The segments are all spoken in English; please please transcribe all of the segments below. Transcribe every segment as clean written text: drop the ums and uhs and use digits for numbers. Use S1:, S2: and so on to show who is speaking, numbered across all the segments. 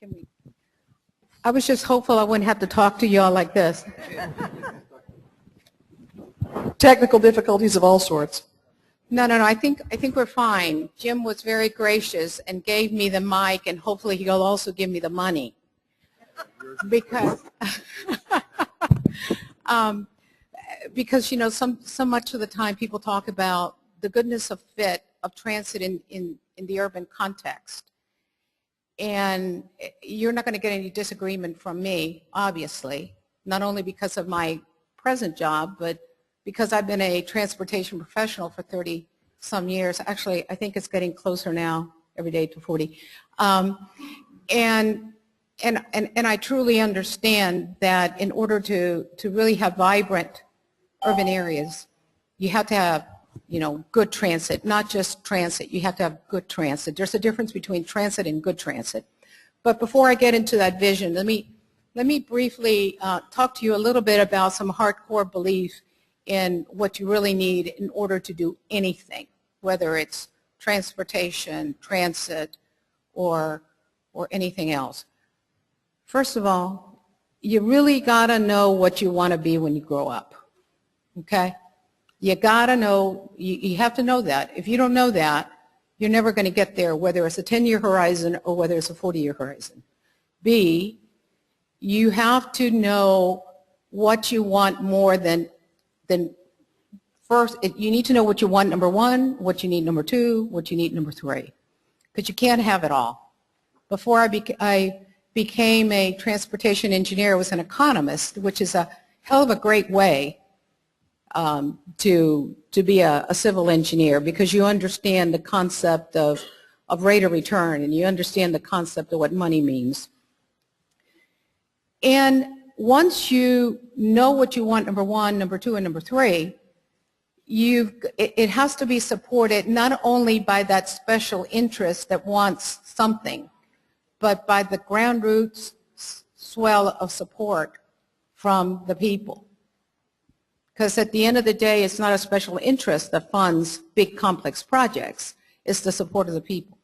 S1: Can we? I was just hopeful I wouldn't have to talk to y'all like this.
S2: Technical difficulties of all sorts.
S1: No. I think we're fine. Jim was very gracious and gave me the mic, and hopefully he'll also give me the money. Because, because you know, so much of the time people talk about the goodness of fit of transit in the urban context. And you're not going to get any disagreement from me, obviously, not only because of my present job, but because I've been a transportation professional for 30-some years. Actually, I think it's getting closer now, every day to 40. And I truly understand that in order to really have vibrant urban areas, you have to have, you know, good transit, not just transit. You have to have good transit. There's a difference between transit and good transit. But before I get into that vision, let me briefly talk to you a little bit about some hardcore belief in what you really need in order to do anything, whether it's transportation, transit, or anything else. First of all, you really got to know what you want to be when you grow up, okay? You got to know, you have to know that. If you don't know that, you're never going to get there, whether it's a 10-year horizon or whether it's a 40-year horizon. B, you have to know what you want more than first, you need to know what you want, number one, what you need, number two, what you need, number three, because you can't have it all. Before I became a transportation engineer, I was an economist, which is a hell of a great way to be a civil engineer, because you understand the concept of rate of return, and you understand the concept of what money means. And once you know what you want, number one, number two, and number three, it has to be supported not only by that special interest that wants something, but by the ground roots swell of support from the people. Because at the end of the day, it's not a special interest that funds big complex projects. It's the support of the people.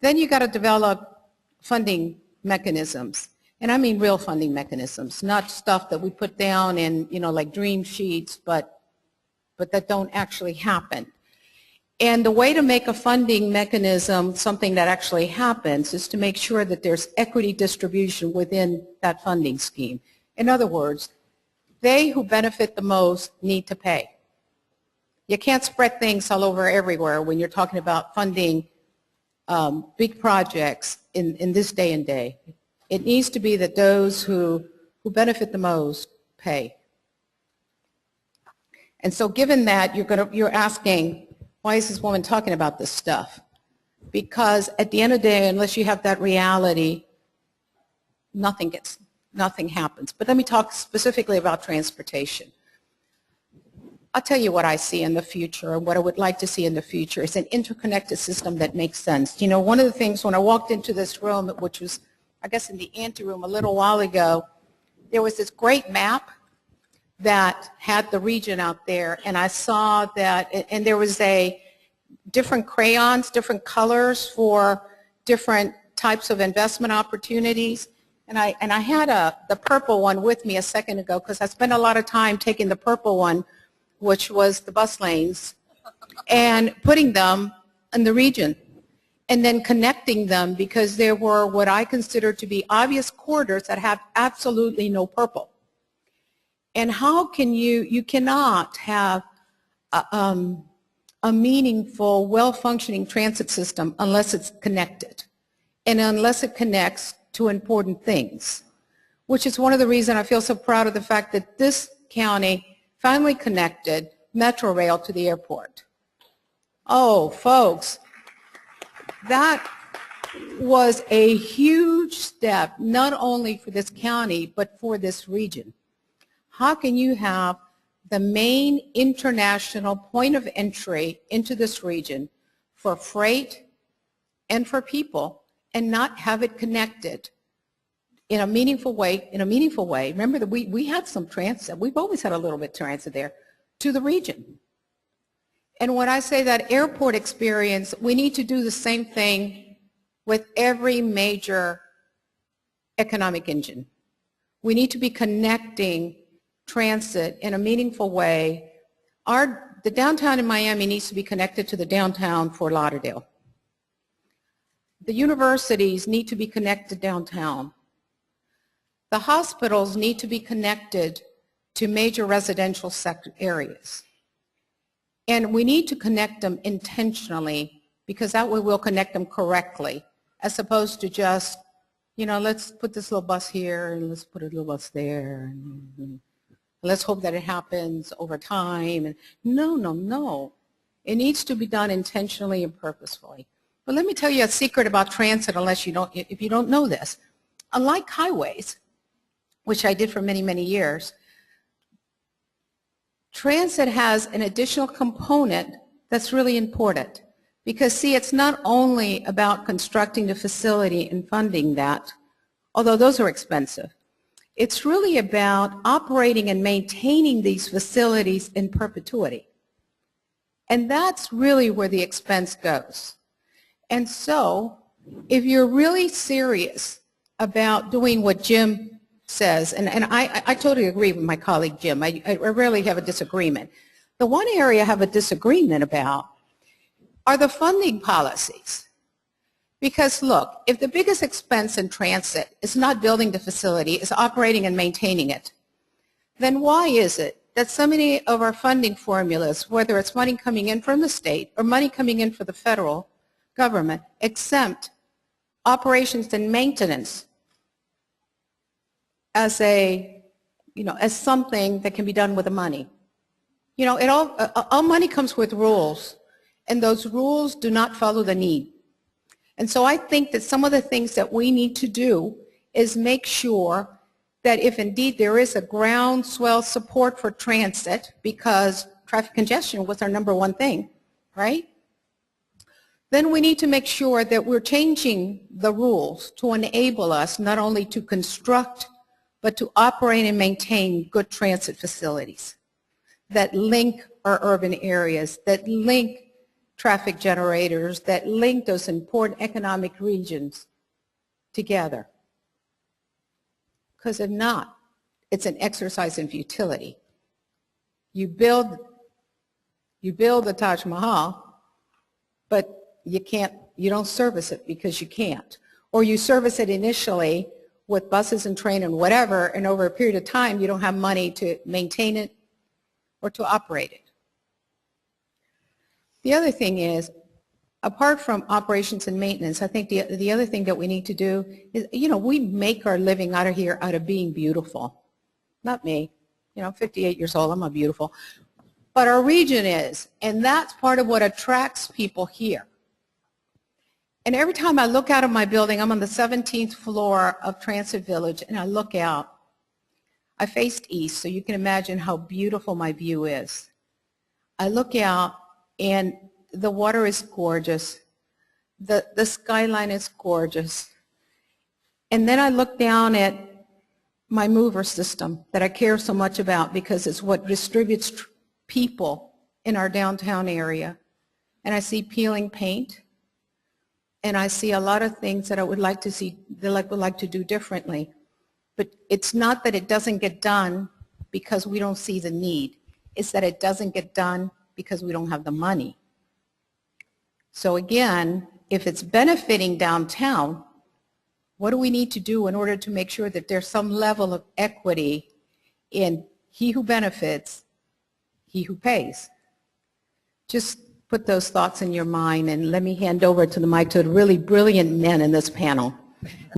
S1: Then you got to develop funding mechanisms. And I mean real funding mechanisms, not stuff that we put down in, you know, like dream sheets, but that don't actually happen. And the way to make a funding mechanism something that actually happens is to make sure that there's equity distribution within that funding scheme. In other words, they who benefit the most need to pay. You can't spread things all over everywhere when you're talking about funding big projects in this day and day. It needs to be that those who benefit the most pay. And so given that, you're asking, why is this woman talking about this stuff? Because at the end of the day, unless you have that reality, nothing happens. But let me talk specifically about transportation. I'll tell you what I see in the future, and what I would like to see in the future is an interconnected system that makes sense. You know, one of the things when I walked into this room, which was, I guess, in the anteroom a little while ago, there was this great map that had the region out there, and I saw that, and there was different crayons, different colors for different types of investment opportunities. And I had the purple one with me a second ago, because I spent a lot of time taking the purple one, which was the bus lanes, and putting them in the region, and then connecting them, because there were what I consider to be obvious corridors that have absolutely no purple. And how can you cannot have a meaningful, well-functioning transit system unless it's connected, and unless it connects to important things, which is one of the reasons I feel so proud of the fact that this county finally connected Metro Rail to the airport. Oh, folks, that was a huge step, not only for this county, but for this region. How can you have the main international point of entry into this region for freight and for people, and not have it connected in a meaningful way, remember that we had some transit, we've always had a little bit of transit there, to the region. And when I say that airport experience, we need to do the same thing with every major economic engine. We need to be connecting transit in a meaningful way. The downtown in Miami needs to be connected to the downtown Fort Lauderdale. The universities need to be connected downtown. The hospitals need to be connected to major residential sector areas. And we need to connect them intentionally, because that way we'll connect them correctly, as opposed to just, let's put this little bus here and let's put a little bus there. And let's hope that it happens over time. No. It needs to be done intentionally and purposefully. But let me tell you a secret about transit, if you don't know this. Unlike highways, which I did for many, many years, transit has an additional component that's really important. Because, see, it's not only about constructing the facility and funding that, although those are expensive. It's really about operating and maintaining these facilities in perpetuity. And that's really where the expense goes. And so, if you're really serious about doing what Jim says, and I totally agree with my colleague Jim, I rarely have a disagreement. The one area I have a disagreement about are the funding policies. Because look, if the biggest expense in transit is not building the facility, it's operating and maintaining it, then why is it that so many of our funding formulas, whether it's money coming in from the state or money coming in for the federal government, exempt operations and maintenance as as something that can be done with the money? All money comes with rules, and those rules do not follow the need. And so I think that some of the things that we need to do is make sure that if indeed there is a groundswell support for transit, because traffic congestion was our number one thing, right? Then we need to make sure that we're changing the rules to enable us not only to construct, but to operate and maintain good transit facilities that link our urban areas, that link traffic generators, that link those important economic regions together. Because if not, it's an exercise in futility. You build the Taj Mahal, but you don't service it because you can't. Or you service it initially with buses and train and whatever, and over a period of time you don't have money to maintain it or to operate it. The other thing is, apart from operations and maintenance, I think the other thing that we need to do is, we make our living out of being beautiful. Not me. I'm 58 years old, I'm not beautiful. But our region is, and that's part of what attracts people here. And every time I look out of my building, I'm on the 17th floor of Transit Village, and I look out. I faced east, so you can imagine how beautiful my view is. I look out, and the water is gorgeous. The skyline is gorgeous. And then I look down at my mover system that I care so much about, because it's what distributes people in our downtown area. And I see peeling paint. And I see a lot of things that I would like to see, that I would like to do differently. But it's not that it doesn't get done because we don't see the need. It's that it doesn't get done because we don't have the money. So again, if it's benefiting downtown, what do we need to do in order to make sure that there's some level of equity in he who benefits, he who pays? Just put those thoughts in your mind, and let me hand over to the mic to the really brilliant men in this panel.